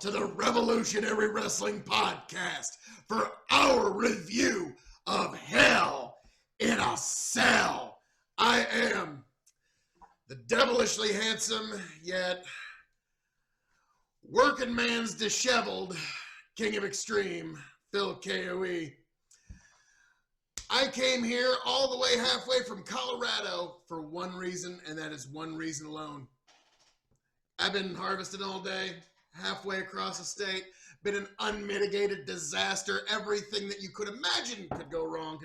to the Revolutionary Wrestling Podcast for our review of Hell in a Cell. I am the devilishly handsome, yet working man's disheveled King of Extreme, Phil KOE. I came here all the way halfway from Colorado for one reason, and that is one reason alone. I've been harvesting all day, halfway across the state, been an unmitigated disaster. Everything that you could imagine could go wrong.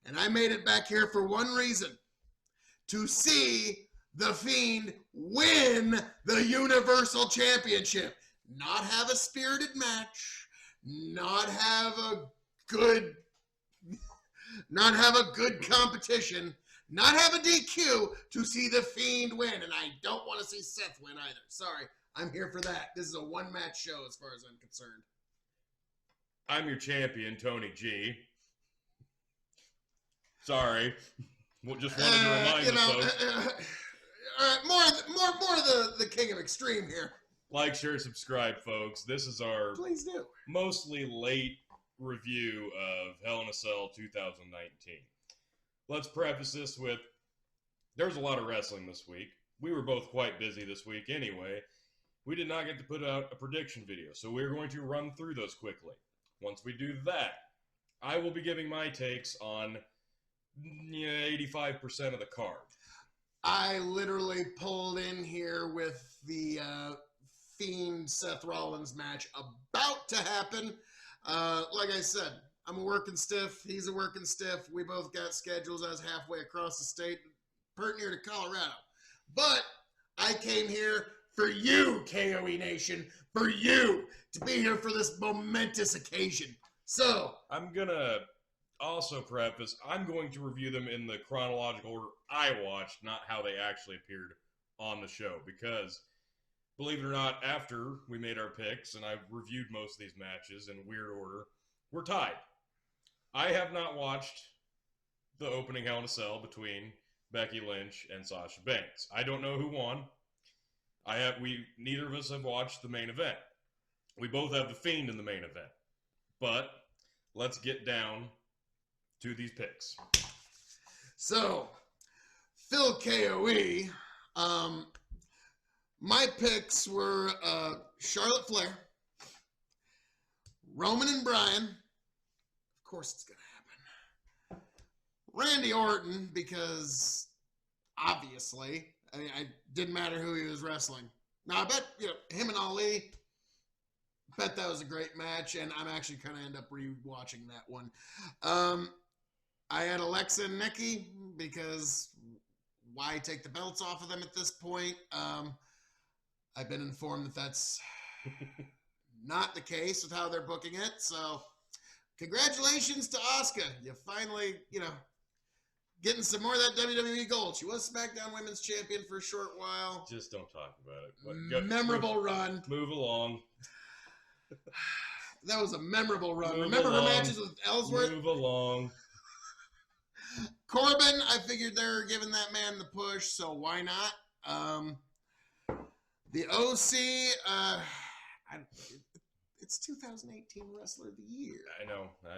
And I made it back here for one reason, to see the Fiend win the Universal Championship. Not have a spirited match, not have a good competition, not have a DQ, to see the Fiend win. And I don't want to see Seth win either. Sorry, I'm here for that. This is a one-match show as far as I'm concerned. I'm your champion, Tony G. Sorry. Just wanted to remind you folks. All right, more of the King of Extreme here. Like, share, subscribe, folks. This is our Please do. Mostly late review of Hell in a Cell 2019. Let's preface this with, there's a lot of wrestling this week. We were both quite busy this week anyway. We did not get to put out a prediction video, so we're going to run through those quickly. Once we do that, I will be giving my takes on 85% of the card. I literally pulled in here with the Fiend Seth Rollins match about to happen. Like I said, I'm a working stiff. He's a working stiff. We both got schedules. I was halfway across the state, pert near to Colorado. But I came here for you, KOE Nation, for you to be here for this momentous occasion. So I'm going to also preface, I'm going to review them in the chronological order I watched, not how they actually appeared on the show. Because, believe it or not, after we made our picks, and I've reviewed most of these matches in weird order, we're tied. I have not watched the opening Hell in a Cell between Becky Lynch and Sasha Banks. I don't know who won. Neither of us have watched the main event. We both have the Fiend in the main event. But let's get down to these picks. So, Phil KOE, my picks were Charlotte Flair, Roman and Bryan. Of course it's going to happen. Randy Orton, because obviously, I mean, it didn't matter who he was wrestling. Now, I bet, him and Ali, bet that was a great match, and I'm actually kind of end up rewatching that one. I had Alexa and Nikki, because why take the belts off of them at this point? I've been informed that that's not the case with how they're booking it. So, congratulations to Asuka. You finally, getting some more of that WWE gold. She was SmackDown Women's Champion for a short while. Just don't talk about it. Memorable run. Move along. That was a memorable run. Move Remember along. her matches with Ellsworth? Move along. Corbin, I figured they were giving that man the push, so why not? The OC, it's 2018 Wrestler of the Year. I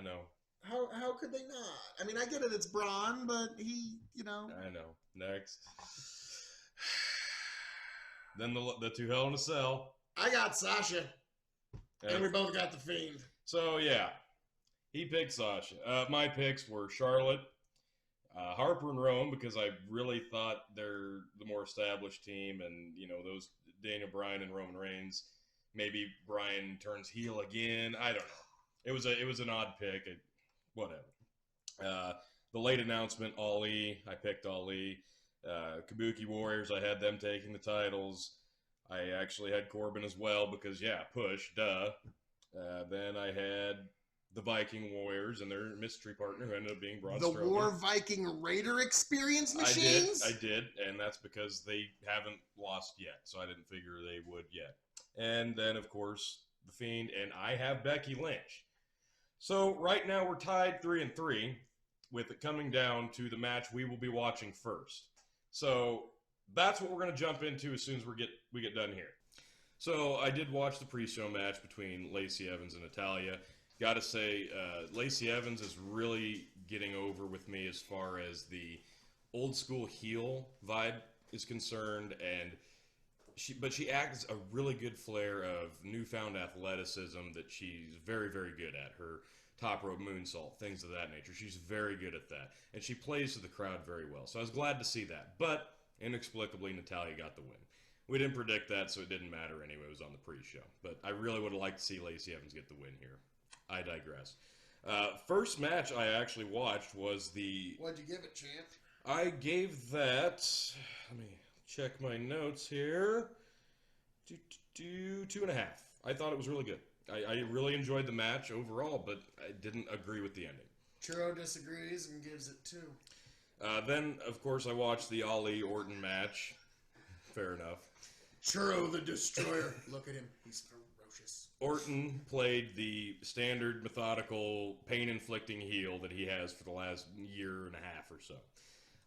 know. How could they not? I mean, I get it, it's Braun, but he, I know. Next. Then the two Hell in a Cell. I got Sasha, and we both got the Fiend. So, yeah. He picked Sasha. My picks were Charlotte, Harper and Rome, because I really thought they're the more established team, and, those Daniel Bryan and Roman Reigns. Maybe Bryan turns heel again. I don't know. It was an odd pick. Whatever. The late announcement, Ali. I picked Ali. Kabuki Warriors, I had them taking the titles. I actually had Corbin as well because, push, duh. Then I had the Viking Warriors and their mystery partner who ended up being Braun Strowman. The War Viking Raider experience machines? I did, and that's because they haven't lost yet, so I didn't figure they would yet. And then, of course, the Fiend, and I have Becky Lynch. So right now we're tied 3-3, with it coming down to the match we will be watching first. So that's what we're going to jump into as soon as we get done here. So I did watch the pre-show match between Lacey Evans and Natalya. Got to say, Lacey Evans is really getting over with me as far as the old school heel vibe is concerned, and she adds a really good flair of newfound athleticism that she's very, very good at. Her top rope moonsault, things of that nature. She's very good at that, and she plays to the crowd very well. So I was glad to see that, but inexplicably, Natalya got the win. We didn't predict that, so it didn't matter anyway. It was on the pre-show. But I really would have liked to see Lacey Evans get the win here. I digress. First match I actually watched was the... What'd you give it, champ? I gave that... Let me check my notes here. 2.5. I thought it was really good. I really enjoyed the match overall, but I didn't agree with the ending. Churro disagrees and gives it 2. Then, of course, I watched the Ali-Orton match. Fair enough. Churro the Destroyer. Look at him. He's ferocious. Orton played the standard, methodical, pain-inflicting heel that he has for the last year and a half or so.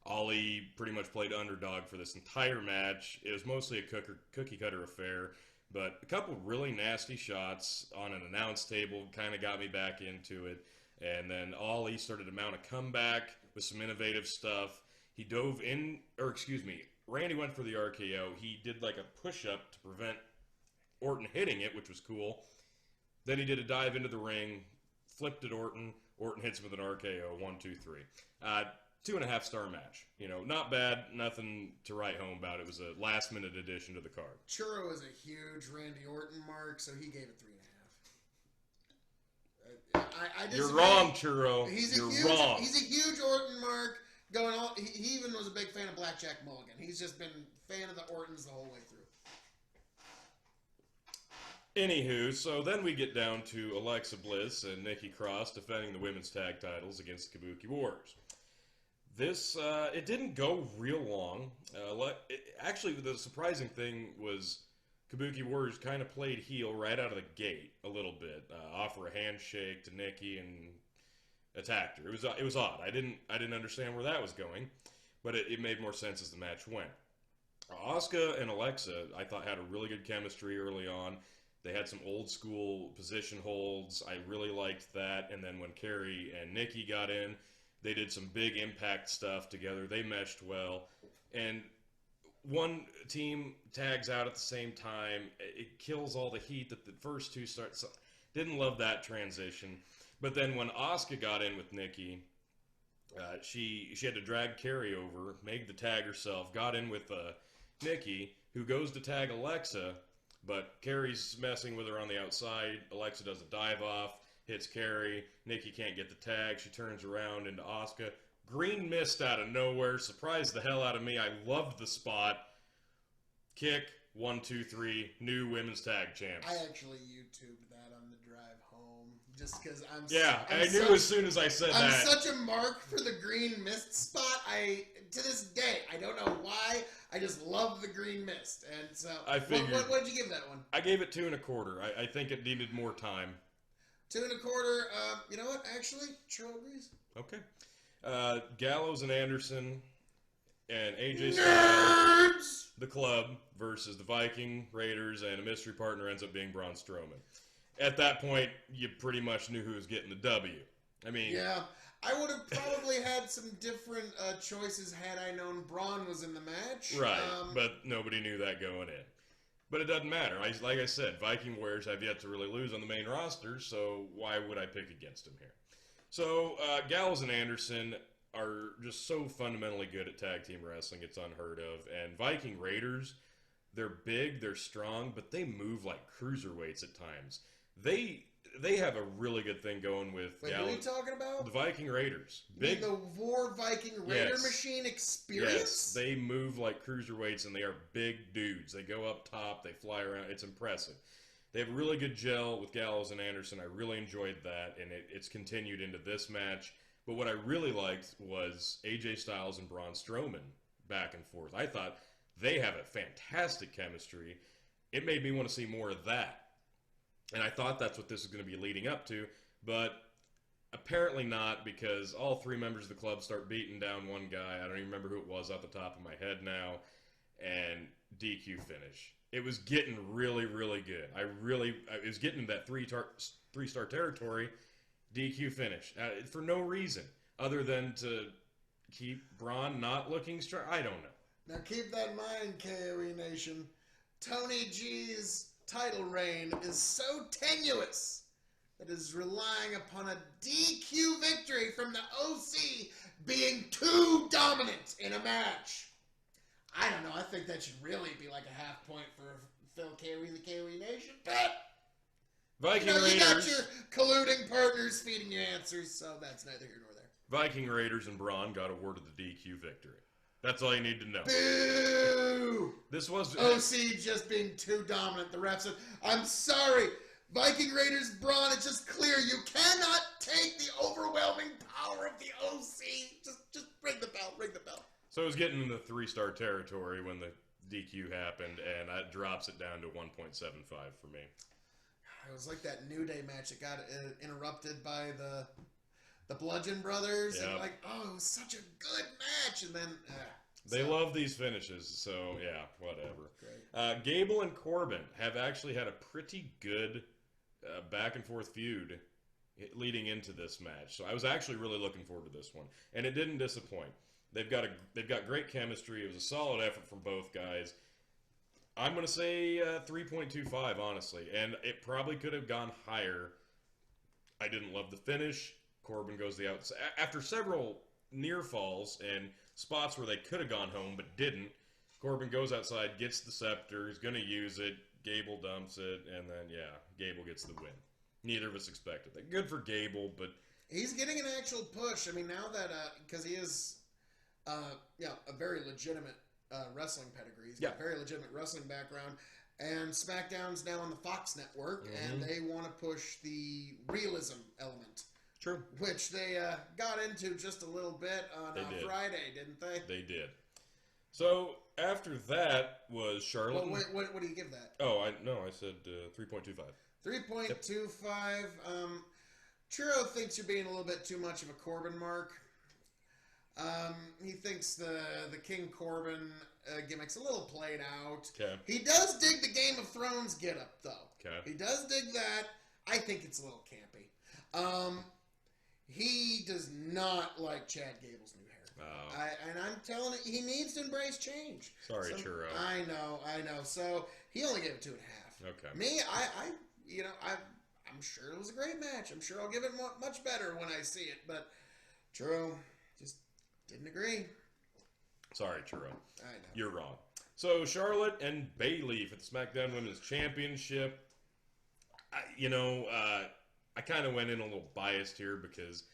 Ali pretty much played underdog for this entire match. It was mostly a cookie-cutter affair, but a couple really nasty shots on an announce table kind of got me back into it. And then Ali started to mount a comeback with some innovative stuff. He dove in, Randy went for the RKO. He did like a push-up to prevent Orton hitting it, which was cool. Then he did a dive into the ring, flipped at Orton. Orton hits him with an RKO, 1, 2, 3. 2.5-star match. You know, not bad, nothing to write home about. It was a last-minute addition to the card. Churro is a huge Randy Orton mark, so he gave it 3.5. I disagree. You're wrong, Churro. You're wrong. He's a huge Orton mark. Going on, he even was a big fan of Blackjack Mulligan. He's just been a fan of the Ortons the whole way through. Anywho, so then we get down to Alexa Bliss and Nikki Cross defending the women's tag titles against the Kabuki Warriors. This, it didn't go real long. Actually, the surprising thing was Kabuki Warriors kind of played heel right out of the gate a little bit. Offer a handshake to Nikki and attacked her. It was odd. I didn't understand where that was going, but it made more sense as the match went. Asuka and Alexa, I thought, had a really good chemistry early on. They had some old school position holds. I really liked that. And then when Kerry and Nikki got in, they did some big impact stuff together. They meshed well. And one team tags out at the same time. It kills all the heat that the first two start. So, didn't love that transition. But then when Asuka got in with Nikki, she had to drag Kerry over, made the tag herself, got in with Nikki, who goes to tag Alexa, but Kerry's messing with her on the outside. Alexa does a dive off, hits Kerry. Nikki can't get the tag. She turns around into Asuka. Green mist out of nowhere. Surprised the hell out of me. I loved the spot. Kick, 1, 2, 3, new women's tag champs. I actually YouTubed that on the drive home, just because I'm. Yeah, I knew as soon as I said that. I'm such a mark for the green mist spot. To this day, I don't know why. I just love the green mist, and so. I figured. What did you give that one? I gave it 2.25. I think it needed more time. 2.25. You know what? Actually, Churro agrees. Okay. Gallows and Anderson and AJ Styles, the club, versus the Viking Raiders, and a mystery partner ends up being Braun Strowman. At that point, you pretty much knew who was getting the W. I mean... Yeah, I would have probably had some different choices had I known Braun was in the match. Right, but nobody knew that going in. But it doesn't matter. Like I said, Viking Warriors have yet to really lose on the main roster, so why would I pick against them here? So, Gallows and Anderson are just so fundamentally good at tag team wrestling, it's unheard of. And Viking Raiders, they're big, they're strong, but they move like cruiserweights at times. They have a really good thing going with Wait, who are you talking about? The Viking Raiders. Big, the War Viking Raider machine experience? Yes, they move like cruiserweights, and they are big dudes. They go up top, they fly around. It's impressive. They have a really good gel with Gallows and Anderson. I really enjoyed that, and it's continued into this match. But what I really liked was AJ Styles and Braun Strowman back and forth. I thought they have a fantastic chemistry. It made me want to see more of that. And I thought that's what this is going to be leading up to, but apparently not, because all three members of the club start beating down one guy. I don't even remember who it was off the top of my head now. and DQ finish. It was getting really, really good. I was getting in that three-star territory. DQ finish for no reason other than to keep Braun not looking strong. I don't know. Now keep that in mind, KOE Nation. Tony G's title reign is so tenuous that is relying upon a DQ victory from the OC being too dominant in a match. I don't know. I think that should really be like a half point for Phil Carey, the KOE Nation. But Viking you got Raiders. your colluding partners feeding you answers, so that's neither here nor there. Viking Raiders and Braun got awarded the DQ victory. That's all you need to know. Boo! This was OC just being too dominant. The ref said, I'm sorry. Viking Raiders, Braun, it's just clear you cannot take the overwhelming power of the OC. Just ring the bell, ring the bell. So it was getting into 3-star territory when the DQ happened, and that drops it down to 1.75 for me. It was like that New Day match that got interrupted by the Bludgeon Brothers. Yep. And like, oh, it was such a good match. And then... They love these finishes, so yeah, whatever. Great. Gable and Corbin have actually had a pretty good back-and-forth feud leading into this match. So I was actually really looking forward to this one, and it didn't disappoint. They've got great chemistry. It was a solid effort from both guys. I'm going to say 3.25, honestly, and it probably could have gone higher. I didn't love the finish. Corbin goes the outside. After several near falls and spots where they could have gone home but didn't, Corbin goes outside, gets the scepter, he's going to use it, Gable dumps it, and then, yeah, Gable gets the win. Neither of us expected that. Good for Gable, but... He's getting an actual push. I mean, now that... Because he is... a very legitimate wrestling pedigree. He's got a very legitimate wrestling background. And SmackDown's now on the Fox network, and they want to push the realism element. True. Which they got into just a little bit on Friday, didn't they? They did. So, after that was Charlotte... What do you give that? Oh, I said 3.25. 3.25. Churro thinks you're being a little bit too much of a Corbin mark. He thinks the King Corbin gimmick's a little played out. Okay. He does dig the Game of Thrones get-up, though. Okay. He does dig that. I think it's a little campy. He does not like Chad Gable's new hair. Oh. And I'm telling you, he needs to embrace change. Sorry, Churro. I know. So he only gave it 2.5. Okay. Me, I'm sure it was a great match. I'm sure I'll give it much better when I see it. But Churro just didn't agree. Sorry, Churro. I know. You're wrong. So Charlotte and Bayley for the SmackDown Women's Championship. I kind of went in a little biased here because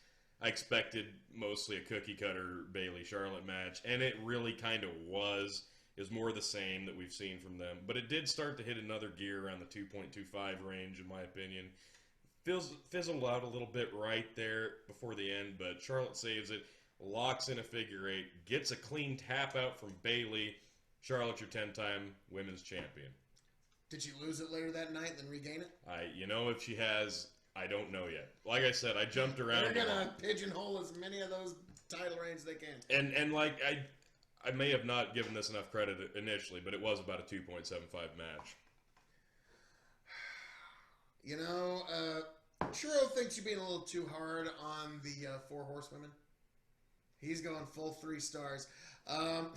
I expected mostly a cookie-cutter Bayley-Charlotte match, and it really kind of was. It was more the same that we've seen from them. But it did start to hit another gear around the 2.25 range, in my opinion. Fizzled out a little bit right there before the end, but Charlotte saves it, locks in a figure 8, gets a clean tap out from Bayley. Charlotte's your 10-time women's champion. Did she lose it later that night, then regain it? If she has... I don't know yet. Like I said, I jumped around. They're gonna pigeonhole as many of those title reigns they can. And I may have not given this enough credit initially, but it was about a 2.75 match. Churro thinks you're being a little too hard on the 4 Horsewomen. He's going full 3 stars. The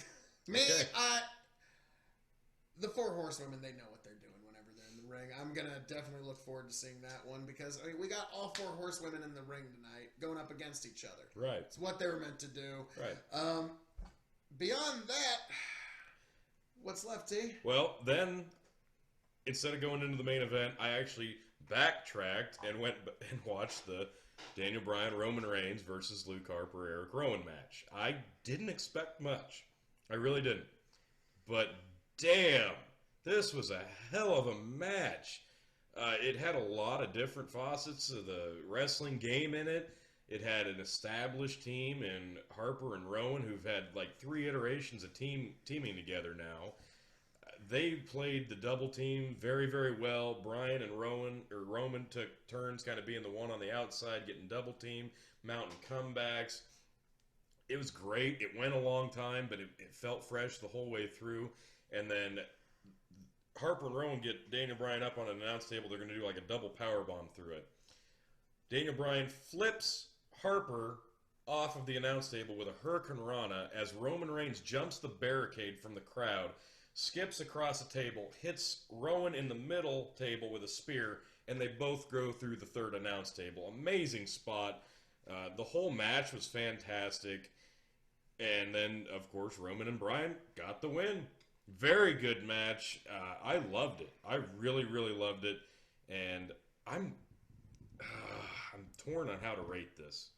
4 Horsewomen, they know what they're doing whenever they're in the ring. I'm going to definitely look forward to seeing that one because we got all 4 Horsewomen in the ring tonight going up against each other. Right. It's what they were meant to do. Right. Beyond that, what's left, T? Well, then, instead of going into the main event, I actually backtracked and went and watched the Daniel Bryan, Roman Reigns versus Luke Harper, Eric Rowan match. I didn't expect much. I really didn't. But damn, this was a hell of a match. It had a lot of different facets of the wrestling game in it. It had an established team in Harper and Rowan who've had like 3 iterations of teaming together now. They played the double team very, very well. Bryan and Roman took turns kind of being the one on the outside, getting double team, mounting comebacks. It was great. It went a long time, but it felt fresh the whole way through. And then Harper and Rowan get Daniel Bryan up on an announce table. They're going to do like a double power bomb through it. Daniel Bryan flips Harper off of the announce table with a Hurricane Rana as Roman Reigns jumps the barricade from the crowd, skips across the table, hits Rowan in the middle table with a spear, and they both go through the third announce table. Amazing spot. The whole match was fantastic. And then, of course, Roman and Bryan got the win. Very good match. I loved it. I really, really loved it. And I'm torn on how to rate this.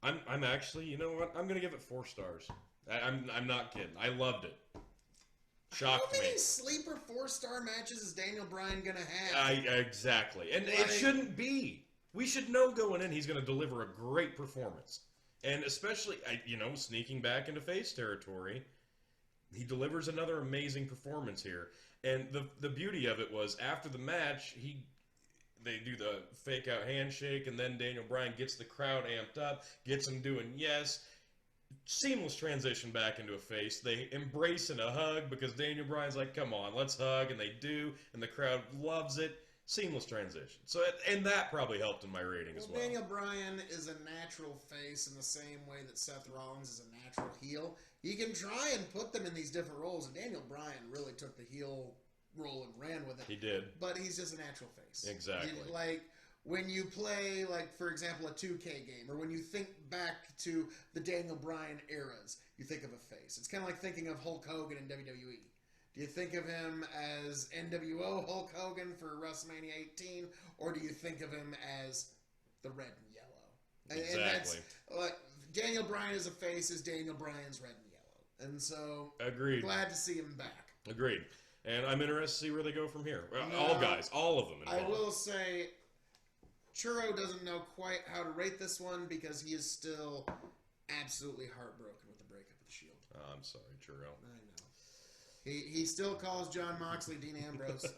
I'm actually, you know what? I'm going to give it 4 stars. I'm not kidding. I loved it. Shocked me. How many sleeper 4-star matches is Daniel Bryan going to have? Exactly. And it shouldn't be. We should know going in he's going to deliver a great performance. And especially, sneaking back into face territory, he delivers another amazing performance here. And the beauty of it was, after the match, they do the fake-out handshake, and then Daniel Bryan gets the crowd amped up, gets them doing yes. Seamless transition back into a face. They embrace in a hug because Daniel Bryan's like, come on, let's hug, and they do, and the crowd loves it. Seamless transition. So, and that probably helped in my rating as well. Daniel Bryan is a natural face in the same way that Seth Rollins is a natural heel. You can try and put them in these different roles, and Daniel Bryan really took the heel role and ran with it. He did. But he's just a natural face. Exactly. Like, when you play, like, for example, a 2K game, or when you think back to the Daniel Bryan eras, you think of a face. It's kind of like thinking of Hulk Hogan in WWE. Do you think of him as NWO Hulk Hogan for WrestleMania 18, or do you think of him as the red and yellow? Exactly. And that's, like, Daniel Bryan as a face is Daniel Bryan's red and yellow. And so, agreed. Glad to see him back. Agreed. And I'm interested to see where they go from here. All guys, all of them involved. I will say, Churro doesn't know quite how to rate this one because he is still absolutely heartbroken with the breakup of the Shield. Oh, I'm sorry, Churro. I know. He still calls John Moxley Dean Ambrose.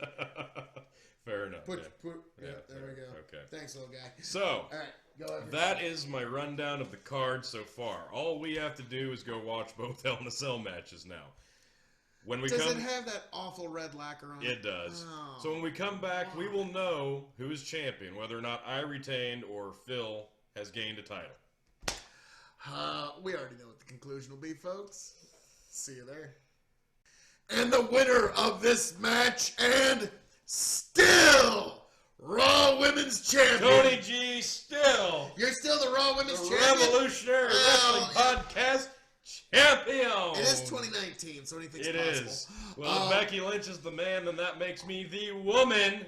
Fair enough. There we go. Okay. Thanks, little guy. So, all right, go ahead. That is my rundown of the card so far. All we have to do is go watch both Hell in a Cell matches now. Does it have that awful red lacquer on it? It does. Oh, so when we come back, we will know who is champion, whether or not I retained or Phil has gained a title. We already know what the conclusion will be, folks. See you there. And the winner of this match, and still Raw Women's Champion, Tony G. Still. You're still the Raw Women's Champion? Revolutionary Wrestling Podcast Champion. It is 2019, so anything's possible. It is. Well, if Becky Lynch is the man, then that makes me the woman,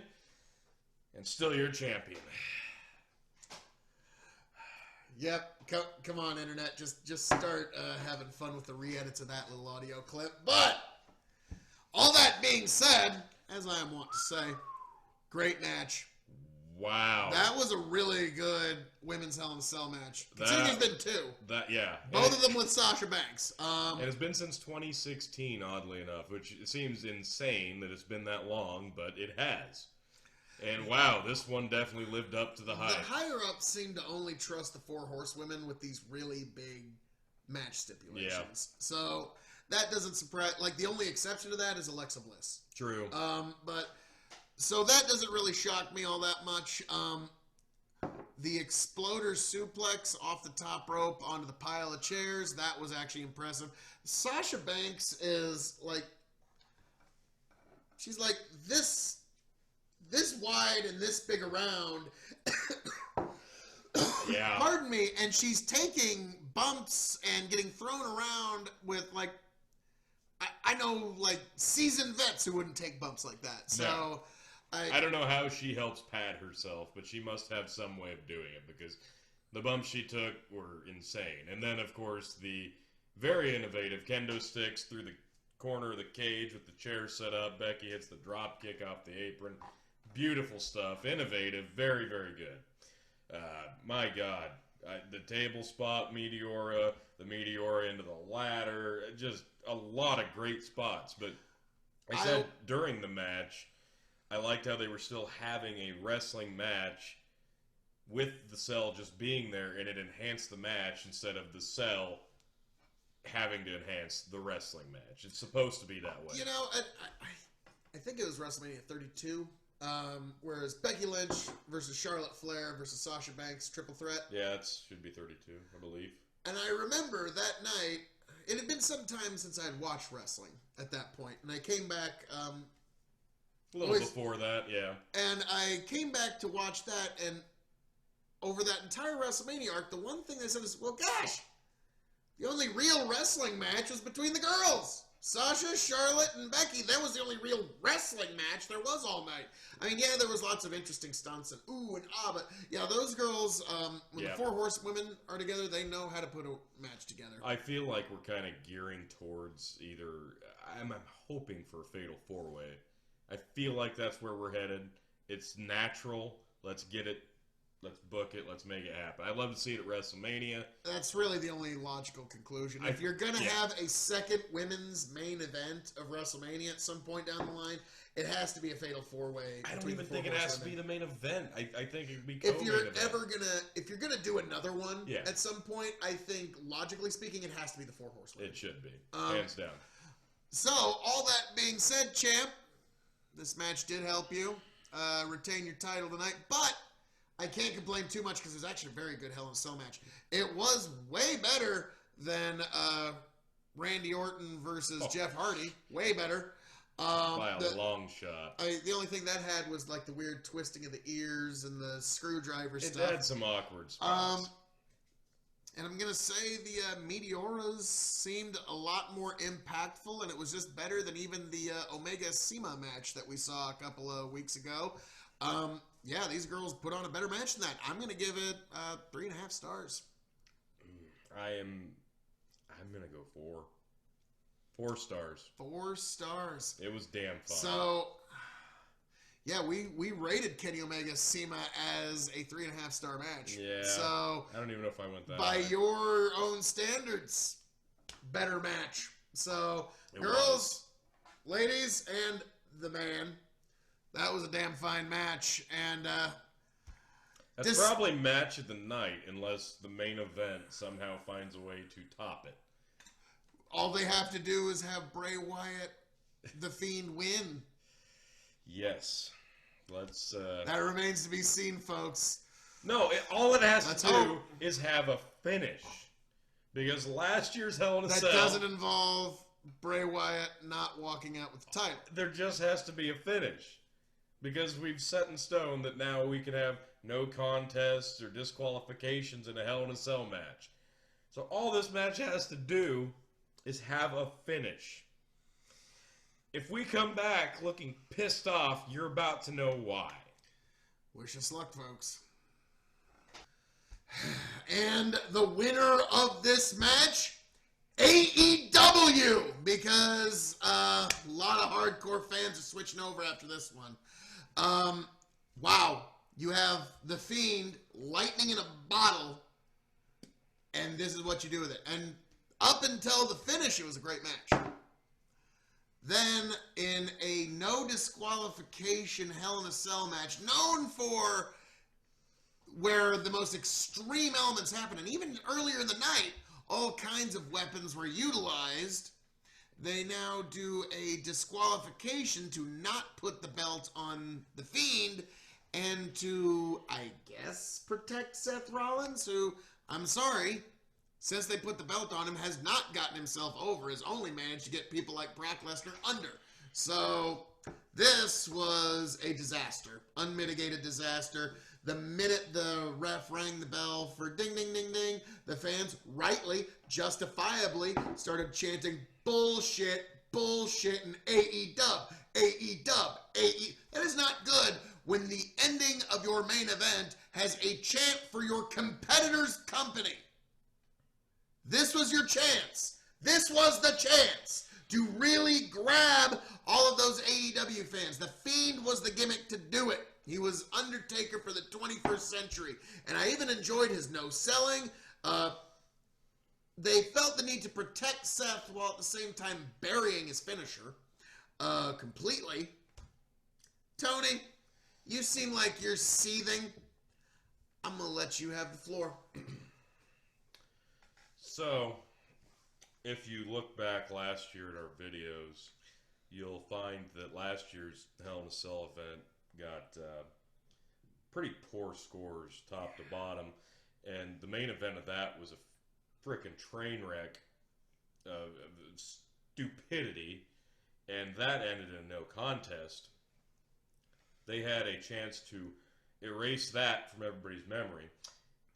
and still your champion. Yep. Come on, Internet. Just start having fun with the re-edits of that little audio clip. But all that being said, as I am wont to say, great match. Wow. That was a really good women's Hell in a Cell match. Considering there's been 2. Yeah. Both of them with Sasha Banks. And it's been since 2016, oddly enough, which seems insane that it's been that long, but it has. And wow, this one definitely lived up to the hype. The higher-ups seem to only trust the 4 horsewomen with these really big match stipulations. Yeah. So that doesn't surprise. Like, the only exception to that is Alexa Bliss. True. So that doesn't really shock me all that much. The exploder suplex off the top rope onto the pile of chairs, that was actually impressive. Sasha Banks is like, she's like this wide and this big around. Yeah. Pardon me. And she's taking bumps and getting thrown around with, like, I know, like, seasoned vets who wouldn't take bumps like that. So no. I don't know how she helps pad herself, but she must have some way of doing it because the bumps she took were insane. And then, of course, the very innovative kendo sticks through the corner of the cage with the chair set up. Becky hits the drop kick off the apron. Beautiful stuff. Innovative. Very, very good. My God. The table spot, Meteora, the Meteora into the ladder. Just a lot of great spots. But I said during the match, I liked how they were still having a wrestling match with the cell just being there, and it enhanced the match instead of the cell having to enhance the wrestling match. It's supposed to be that way. You know, I think it was WrestleMania 32, whereas Becky Lynch versus Charlotte Flair versus Sasha Banks, triple threat. Yeah, it should be 32, I believe. And I remember that night, it had been some time since I had watched wrestling at that point, and I came back... a little before that, yeah. And I came back to watch that, and over that entire WrestleMania arc, the one thing I said is, well, gosh, the only real wrestling match was between the girls. Sasha, Charlotte, and Becky. That was the only real wrestling match there was all night. I mean, yeah, there was lots of interesting stunts and ooh and ah, but yeah, those girls, when the Four Horsewomen are together, they know how to put a match together. I feel like we're kind of gearing towards either, I'm hoping for a fatal four-way. I feel like that's where we're headed. It's natural. Let's get it. Let's book it. Let's make it happen. I'd love to see it at WrestleMania. That's really the only logical conclusion. If you're going to have a second women's main event of WrestleMania at some point down the line, it has to be a fatal four-way. I don't even think it has to be the main event. I think it would be if you're gonna do another one at some point, I think logically speaking, it has to be the Four Horsewomen. It should be, hands down. So all that being said, champ, this match did help you retain your title tonight, but I can't complain too much because it was actually a very good Hell in a Cell match. It was way better than Randy Orton versus Jeff Hardy. Way better. By a long shot. The only thing that had was like the weird twisting of the ears and the screwdriver stuff. It had some awkward spots. And I'm going to say the Meteoras seemed a lot more impactful, and it was just better than even the Omega Sema match that we saw a couple of weeks ago. Yeah, these girls put on a better match than that. I'm going to give it 3.5 stars. I'm going to go 4. 4 stars. 4 stars. It was damn fun. So, yeah, we rated Kenny Omega Sema as a 3.5 star match. Yeah. So I don't even know if I went that by high. your own standards, better match. So, girls, ladies, and the man, that was a damn fine match. And that's probably match of the night, unless the main event somehow finds a way to top it. All they have to do is have Bray Wyatt, the Fiend, win. Yes. Let's... that remains to be seen, folks. No, all it has to do is have a finish. Because last year's Hell in a Cell... That doesn't involve Bray Wyatt not walking out with the title. There just has to be a finish. Because we've set in stone that now we can have no contests or disqualifications in a Hell in a Cell match. So all this match has to do is have a finish. If we come back looking pissed off, you're about to know why. Wish us luck, folks. And the winner of this match, AEW, because a lot of hardcore fans are switching over after this one. Wow, you have the Fiend, lightning in a bottle, and this is what you do with it. And up until the finish, it was a great match. Then, in a no disqualification Hell in a Cell match, known for where the most extreme elements happen, and even earlier in the night, all kinds of weapons were utilized, they now do a disqualification to not put the belt on the Fiend and to, I guess, protect Seth Rollins, who, I'm sorry, since they put the belt on him, has not gotten himself over, has only managed to get people like Brock Lesnar under. So, this was a disaster, unmitigated disaster. The minute the ref rang the bell for ding, ding, ding, ding, the fans, rightly, justifiably, started chanting bullshit, bullshit, and AE-dub, AE-dub, AE. That is not good when the ending of your main event has a chant for your competitor's company. This was your chance. This was the chance to really grab all of those AEW fans. The Fiend was the gimmick to do it. He was Undertaker for the 21st century. And I even enjoyed his no-selling. They felt the need to protect Seth while at the same time burying his finisher completely. Tony, you seem like you're seething. I'm going to let you have the floor. So, if you look back last year at our videos, you'll find that last year's Hell in a Cell event got pretty poor scores, top to bottom. And the main event of that was a frickin' train wreck of stupidity. And that ended in no contest. They had a chance to erase that from everybody's memory.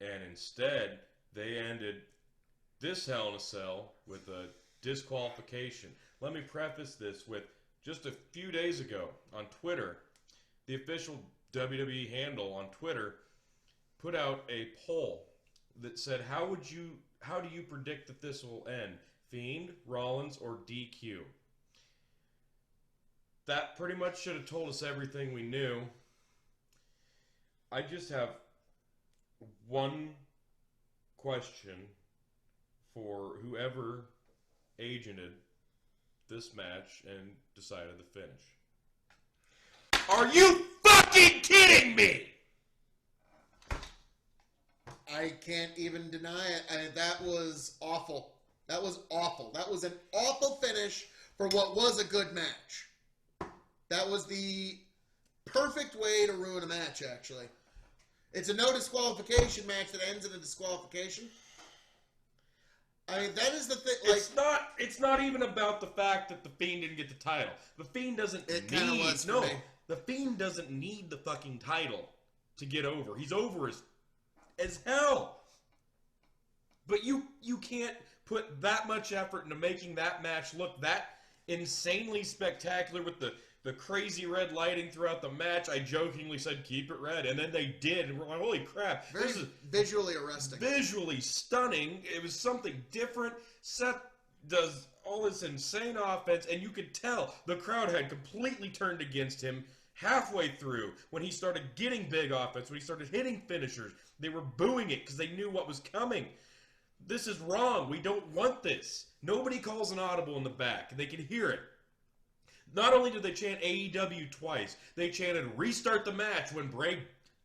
And instead, they ended this Hell in a Cell with a disqualification. Let me preface this with just a few days ago on Twitter, the official WWE handle on Twitter put out a poll that said, how do you predict that this will end? Fiend, Rollins, or DQ? That pretty much should have told us everything we knew. I just have one question for whoever agented this match and decided the finish. Are you fucking kidding me? I can't even deny it. That was awful. That was awful. That was an awful finish for what was a good match. That was the perfect way to ruin a match, actually. It's a no disqualification match that ends in a disqualification. I mean, that is the thing. Like, it's not even about the fact that the Fiend didn't get the title. The Fiend doesn't it kind of was for me. The Fiend doesn't need the fucking title to get over. He's over as hell. But you can't put that much effort into making that match look that insanely spectacular with the crazy red lighting throughout the match. I jokingly said, keep it red. And then they did. And we're like, holy crap. Very this is visually arresting. Visually stunning. It was something different. Seth does all this insane offense. And you could tell the crowd had completely turned against him halfway through when he started getting big offense, when he started hitting finishers. They were booing it because they knew what was coming. This is wrong. We don't want this. Nobody calls an audible in the back. They can hear it. Not only did they chant AEW twice, they chanted restart the match when Bray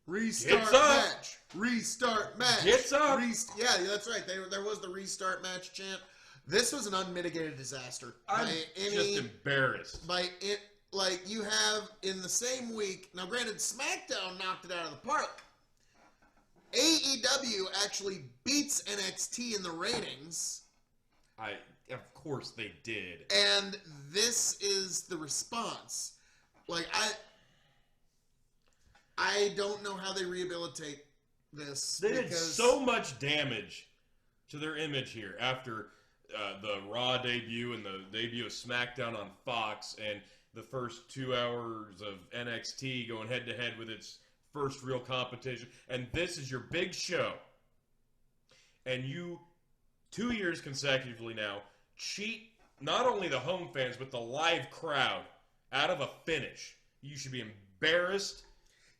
Restart match. Restart match. Gets up. Yeah, that's right. There was the restart match chant. This was an unmitigated disaster. I'm just embarrassed. Like you have in the same week. Now, granted, SmackDown knocked it out of the park. AEW actually beats NXT in the ratings. Of course they did. And this is the response. Like, I don't know how they rehabilitate this. They did so much damage to their image here after the Raw debut and the debut of SmackDown on Fox and the first 2 hours of NXT going head-to-head with its first real competition. And this is your big show. And you, 2 years consecutively now, cheat not only the home fans, but the live crowd out of a finish. You should be embarrassed.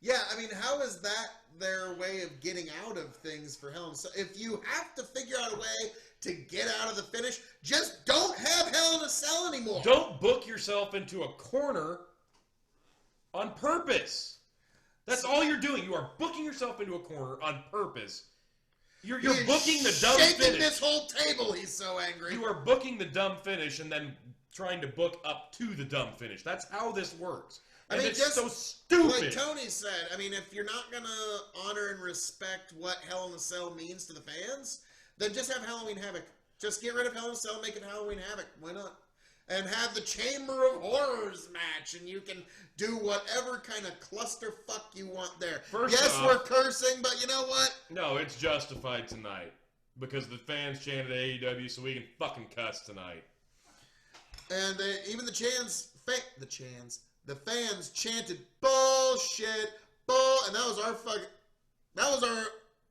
Yeah, I mean, how is that their way of getting out of things for Hell in a Cell? If you have to figure out a way to get out of the finish, just don't have Hell in a Cell anymore. Don't book yourself into a corner on purpose. That's all you're doing. You are booking yourself into a corner on purpose. You're booking the dumb shaking finish. This whole table, he's so angry. You are booking the dumb finish and then trying to book up to the dumb finish. That's how this works. And I mean, it's just so stupid. Like Tony said, I mean, if you're not going to honor and respect what Hell in a Cell means to the fans, then just have Halloween Havoc. Just get rid of Hell in a Cell, make it Halloween Havoc. Why not? And have the Chamber of Horrors match, and you can do whatever kind of clusterfuck you want there. Yes, we're cursing, but you know what? No, it's justified tonight. Because the fans chanted AEW, so we can fucking cuss tonight. And even the fans chanted bullshit, and that was our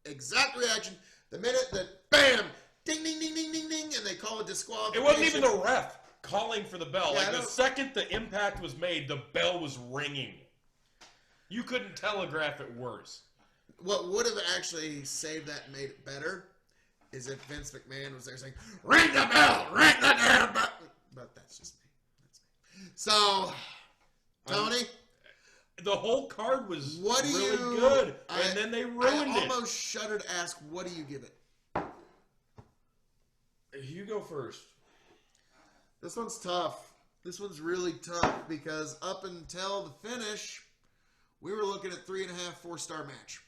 exact reaction. The minute that, bam, ding, ding, ding, ding, ding, ding, and they call it disqualification. It wasn't even the ref calling for the bell. Yeah, like the second the impact was made, the bell was ringing. You couldn't telegraph it worse. What would have actually saved that and made it better is if Vince McMahon was there saying, ring the bell, ring the damn bell. But that's just me. So, Tony? The the whole card was really good, and then they ruined it. I almost shudder to ask, what do you give it? You go first. This one's tough. This one's really tough because up until the finish, we were looking at 3.5, 4-star match.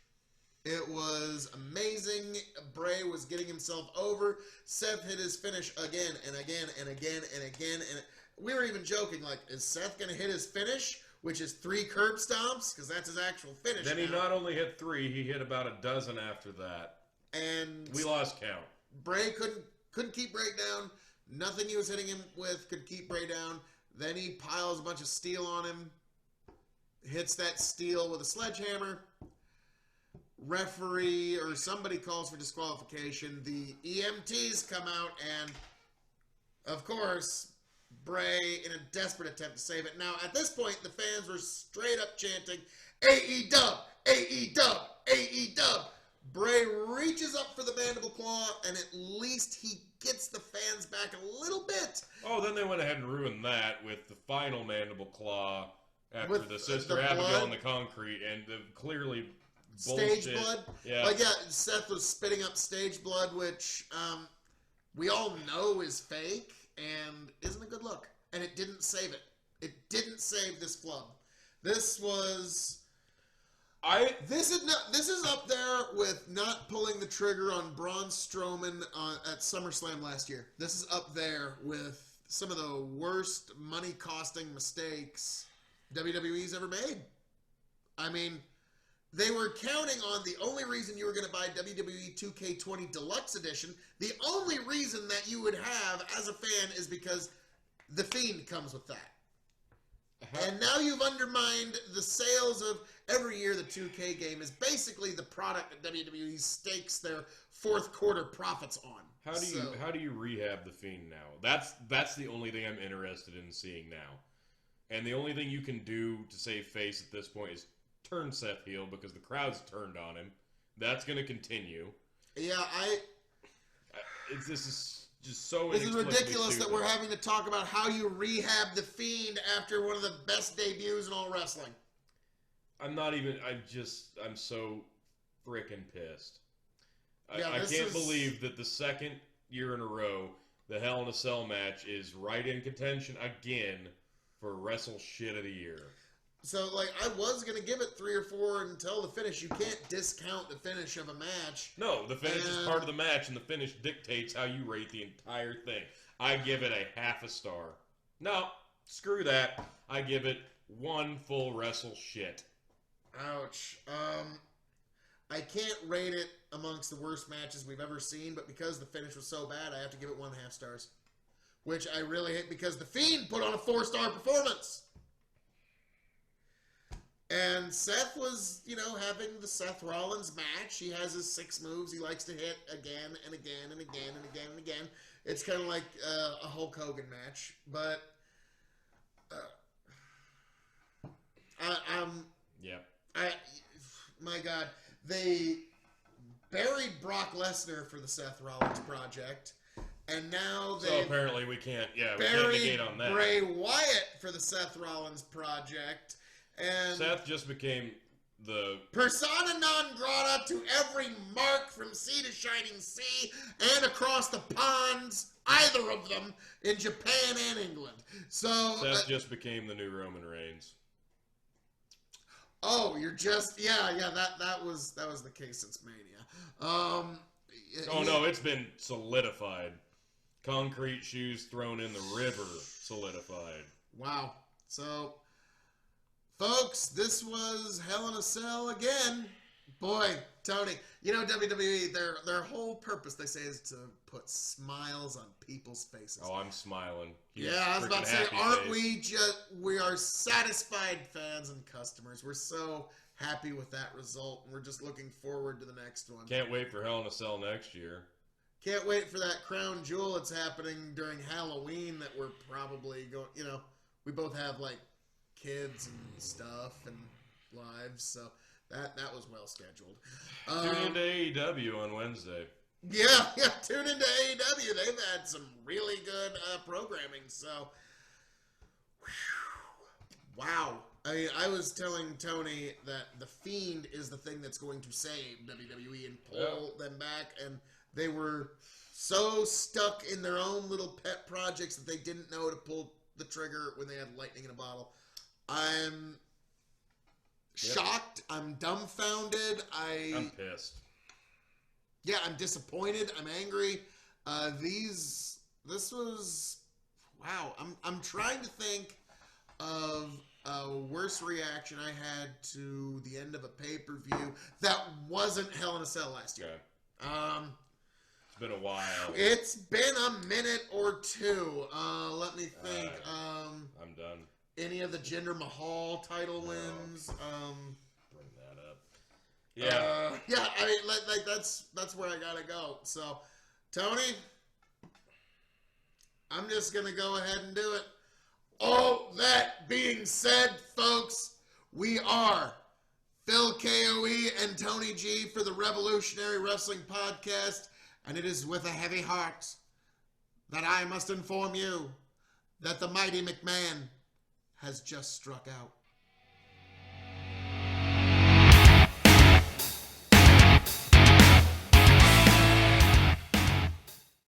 It was amazing. Bray was getting himself over. Seth hit his finish again and again and again and again. And we were even joking, like, is Seth going to hit his finish, which is 3 curb stomps? Because that's his actual finish. Then he not only hit 3, he hit about a dozen after that. And we lost count. Bray couldn't keep Bray down. Nothing he was hitting him with could keep Bray down. Then he piles a bunch of steel on him. Hits that steel with a sledgehammer. Referee or somebody calls for disqualification. The EMTs come out and, of course, Bray in a desperate attempt to save it. Now, at this point, the fans were straight up chanting, AE-dub, AE-dub, AE-dub. Bray reaches up for the mandible claw, and at least he gets the fans back a little bit. Oh, then they went ahead and ruined that with the final mandible claw after With the Sister the Abigail blood. on the concrete, and the clearly Stage bullshit. blood. Yeah. Like, yeah, Seth was spitting up stage blood, which we all know is fake and isn't a good look. And it didn't save it. It didn't save this club. This was... This is up there with not pulling the trigger on Braun Strowman at SummerSlam last year. This is up there with some of the worst money-costing mistakes WWE's ever made. I mean, they were counting on the only reason you were going to buy WWE 2K20 Deluxe Edition. The only reason that you would have as a fan is because the Fiend comes with that. And now you've undermined the sales of every year. The 2K game is basically the product that WWE stakes their fourth quarter profits on. How do you rehab the Fiend now? That's the only thing I'm interested in seeing now. And the only thing you can do to save face at this point is turn Seth heel because the crowd's turned on him. That's going to continue. Yeah, this is just so. This is ridiculous that we're having to talk about how you rehab the Fiend after one of the best debuts in all wrestling. I'm so freaking pissed. Yeah, I can't believe that the second year in a row, the Hell in a Cell match is right in contention again for Wrestle Shit of the Year. So, like, I was going to give it 3 or 4 until the finish. You can't discount the finish of a match. No, the finish is part of the match, and the finish dictates how you rate the entire thing. I give it a 0.5 star. No, screw that. I give it 1 full Wrestle Shit. Ouch. I can't rate it amongst the worst matches we've ever seen, but because the finish was so bad, I have to give it 1.5 stars. Which I really hate because the Fiend put on a 4-star performance. And Seth was, having the Seth Rollins match. He has his 6 moves he likes to hit again and again and again and again and again. It's kind of like a Hulk Hogan match. But, my God, they buried Brock Lesnar for the Seth Rollins project. And now they apparently we can't buried negate on that. Bray Wyatt for the Seth Rollins project. And Seth just became the persona non grata to every mark from sea to shining sea and across the ponds, either of them, in Japan and England. So Seth just became the new Roman Reigns. Oh, you're just that was the case since Mania. No, it's been solidified. Concrete shoes thrown in the river, solidified. Wow. So, folks, this was Hell in a Cell again. Boy, Tony, WWE, their whole purpose, they say, is to put smiles on people's faces. Oh, I'm smiling. I was about to say, aren't we are satisfied fans and customers. We're so happy with that result, and we're just looking forward to the next one. Can't wait for Hell in a Cell next year. Can't wait for that crown jewel that's happening during Halloween that we're probably going, we both have, like, kids and stuff and lives, so that was well scheduled. Tune into AEW on Wednesday. Yeah, tune into AEW. They've had some really good programming, so Wow. I mean, I was telling Tony that the Fiend is the thing that's going to save WWE and pull them back, and they were so stuck in their own little pet projects that they didn't know to pull the trigger when they had lightning in a bottle. I'm shocked. I'm dumbfounded. I'm pissed. Yeah, I'm disappointed. I'm angry. This was, wow. I'm trying to think of a worse reaction I had to the end of a pay-per-view that wasn't Hell in a Cell last year. Okay. It's been a while. It's been a minute or two. Let me think. I'm done. Any of the Jinder Mahal title wins? Bring that up. Yeah. Yeah. I mean, like that's where I gotta go. So, Tony, I'm just gonna go ahead and do it. All that being said, folks, we are Phil KOE and Tony G for the Revolutionary Wrestling Podcast, and it is with a heavy heart that I must inform you that the mighty McMahon has just struck out.